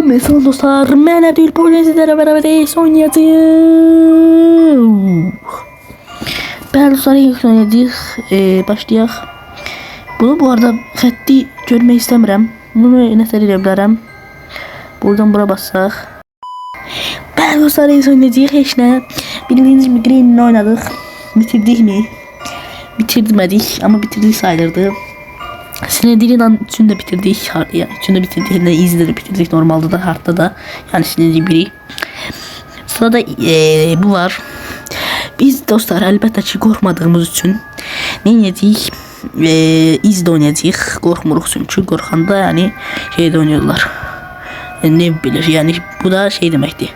Mesela dostlar, mən Abdül bugün sizlərlə beraber oynayacağıq. Bəli dostlar, ilk oynayacağıq. Başlayaq. Bunu bu arada xətti görmək istəmirəm. Bunu nətər edə bilərəm. Buradan bura bassaq. Bəli dostlar, ilk oynayacağıq. Heç nə. Bildiyiniz kimi Green'ini oynadıq. Bitirdik mi? Bitirmedik ama bitirdik sayılırdı. Sinediri'nin üçünü de bitirdik. Yani üçünü de bitirdik. Yani easy'de de bitirdik. Normalde da hard'da da. Yani Sinediri biri. Sırada bu var. Biz dostlar elbette ki korkmadığımız için ne edəcəyik? Easy'de oynayacağıq. Korkmuruq çünkü korkanda yani şeyde oynuyorlar. Ne bilir yani bu da şey demekti.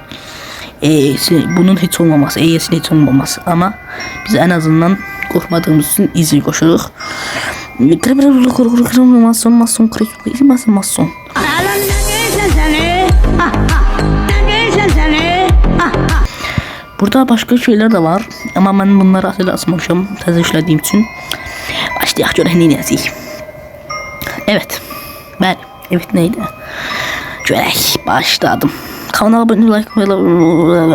Bunun hiç olmaması, EYS'in hiç olmaması ama biz en azından korkmadığımız için Easy'yi koşuyoruz. Mason. Burada başka şeyler de var ama ben bunları asla asmamışım təzə işlədiyim için. Başlayaq görək nə edəcəyik. Evet. Bəli. Evet neydi? Görək başladım. Kanala abone olmayı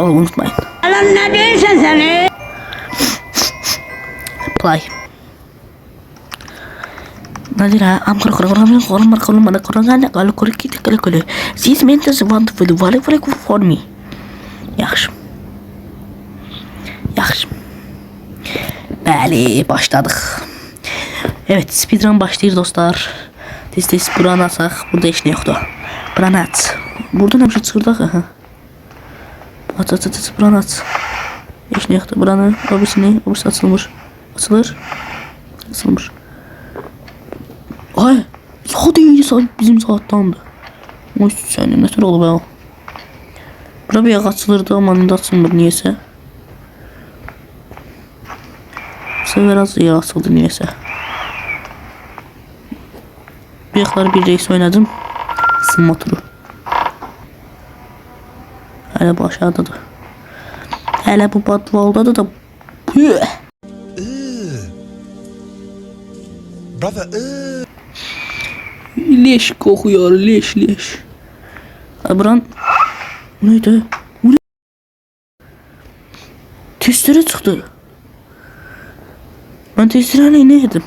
unutmayın. Alan ne diyorsun sen? Play. Nadira, am korkuyorum. Siz mentors want to do for me. Yaxşı. Yaxşı. Bəli, başladık. Evet, speedrun başlayır dostlar. Tez buranı açaq. Burada heç nə yoxdur. Buranı aç. Buradan bir şey çıxırdaq. Aç, buranı aç. Heç nə yoxdur. Buranı, obisi açılmış. Açılır. Açılmış. Ay, saat 7 saat bizim saattandı. O səni nətər olub ya? Bura bir açılırdı ama indi açılmır niyəsə. Bu sefer az yer açıldı niyəsə. Bir yaxları bir reis oynadım. Isınma turu. Hələ bu aşağıdadır. Hələ bu badvaldadır da. Brother, Leş kokuyor, leş. Buran neydi? Testere çıktı. Ben testereyle ne yedim?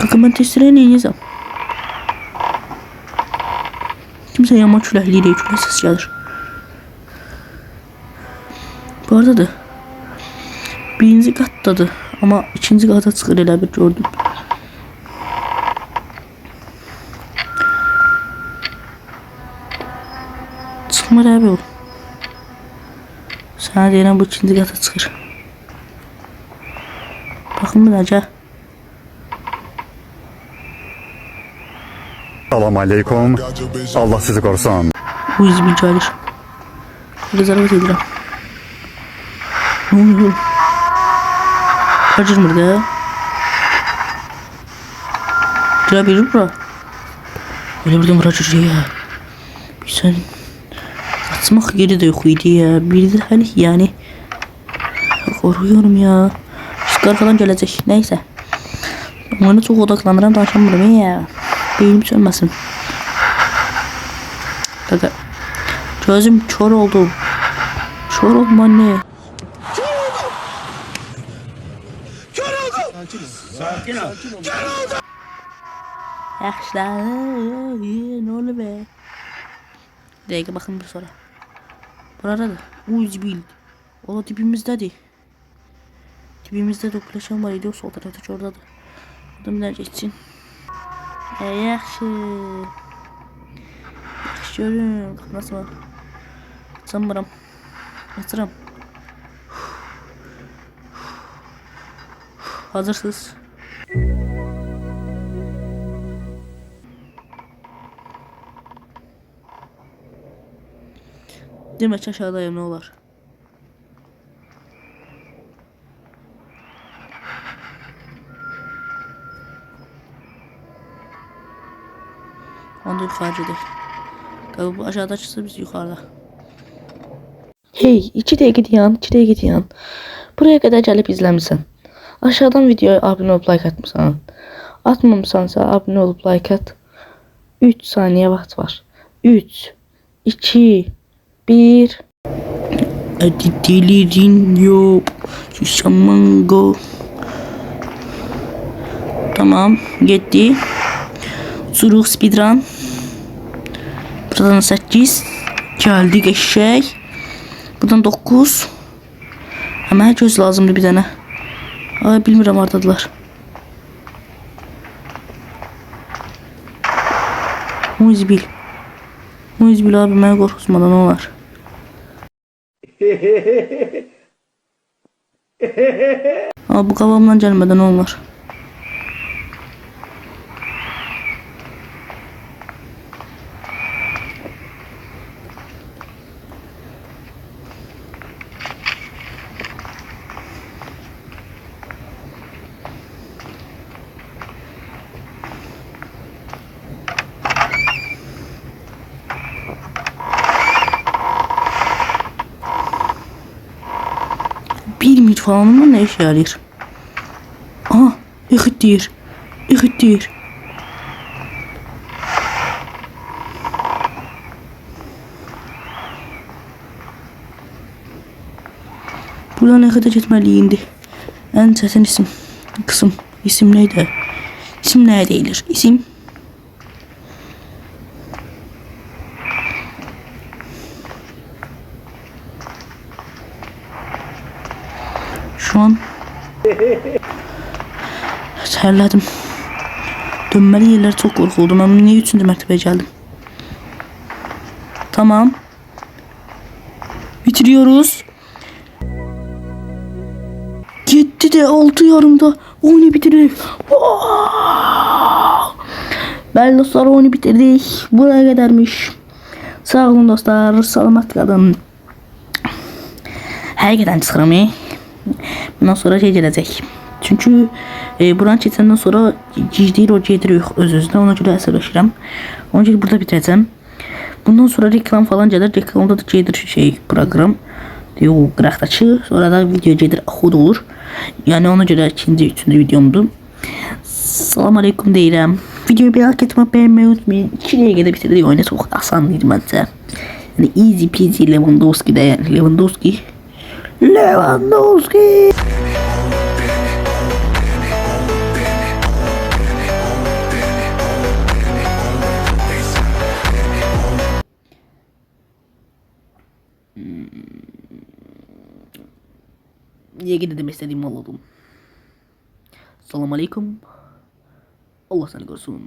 Bakın ben testereyle ne yiyeceğim? Kimse yama küləkliyle külə ses gelir. Bu arada da birinci katdadır ama ikinci kata çıxır elə bir gördüm. Çıxmır abi o. Sana deyirəm bu ikinci kata çıxır. Baxın bir acı. Salam aleykum. Allah sizi korusun. Bu izmi gəlir. Rezervat edirəm. Ne oluyor? Kaçırmır da. Güzel bir bura. Öyle birden bırakır ya. Bir sen atmak yeri de yok idi ya. Bir de hani yani korkuyorum ya. Çıkar falan gelecek. Neyse. Ona çok odaklanıram danışamıyorum ya. Beynim sönmesin. Kaka. Gözüm kör oldu. Kör oldum anne. Sakin ol. Yaxşılar. Ne oldu be? Bir dakika bakın bir sonra. Burada da. Uzbil. O dibimizdedir. Dibimizde de oklaşan var idi. O sol taraftaki orada da. Adamlar geçsin. Yaxşı. Yaxşı görün. Nasıl var? Sanmıram. Açıram. Hazırsınız. Demek aşağıdayım ne olur. Onda yukarıda değil. Galiba bu aşağıda çıksa biz yukarıda. Hey, 2 dəqiqə dayan. Buraya kadar gelip izlemişsin. Aşağıdan videoya abone olup like atmışsan. Atmamışsansa abone olup like at. 3 saniye vaxt var. 3, 2, 1. Hadi delirin yok. Şuşamango. Tamam, gitti. Uçuruq speedrun. Buradan 8. Geldik eşək. Buradan 9. Hemen göz lazımdı bir tane. Ay, bilmirəm hardadılar. Muzbil. Muzbil abi, mənə qorxutmadan olar. Abi bu kafamdan gelmeden olar. Bir mid falanımla ne işe yarayır? Aha, yıkıt deyir. Yıkıt deyir. Buradan yıkıta gitməliyik indi. En çətin isim. Kısım. İsim neydi? İsim neye deyilir? İsim. Şu an terledim. Dönmeli yerler çok korkuldum. Ama niye 3. mertebeye geldim? Tamam. Bitiriyoruz. Gitti de 6 yarımda oyunu bitirdik. Ben dostlar oyunu bitirdik. Buraya kadarmış. Sağ olun dostlar. Salamat kalın. Həqiqətən çıxıram. Bundan sonra şey gələcək. Çünkü buranı keçəndən sonra gizləyir o gedir yox öz-özünə. Ona görə əsəbləşirəm. Ona görə burada bitirəcəm. Bundan sonra reklam falan gəlir. Reklamda da gedir şey proqram. O qıraqdakı. Sonra da video gedir axud olur. Yani ona görə ikinci, üçüncü videomdur. Salam aleykum deyirəm. Videoyu beğenmek etmeyi, beğenmeyi unutmayın. 2 dəqiqədə bitirdik oyunu. Çox asandır məncə. Yani easy peasy Lewandowski de Lewandowski. Niye dedim istediğimi anladım. Selamun aleyküm. Allah seni korusun.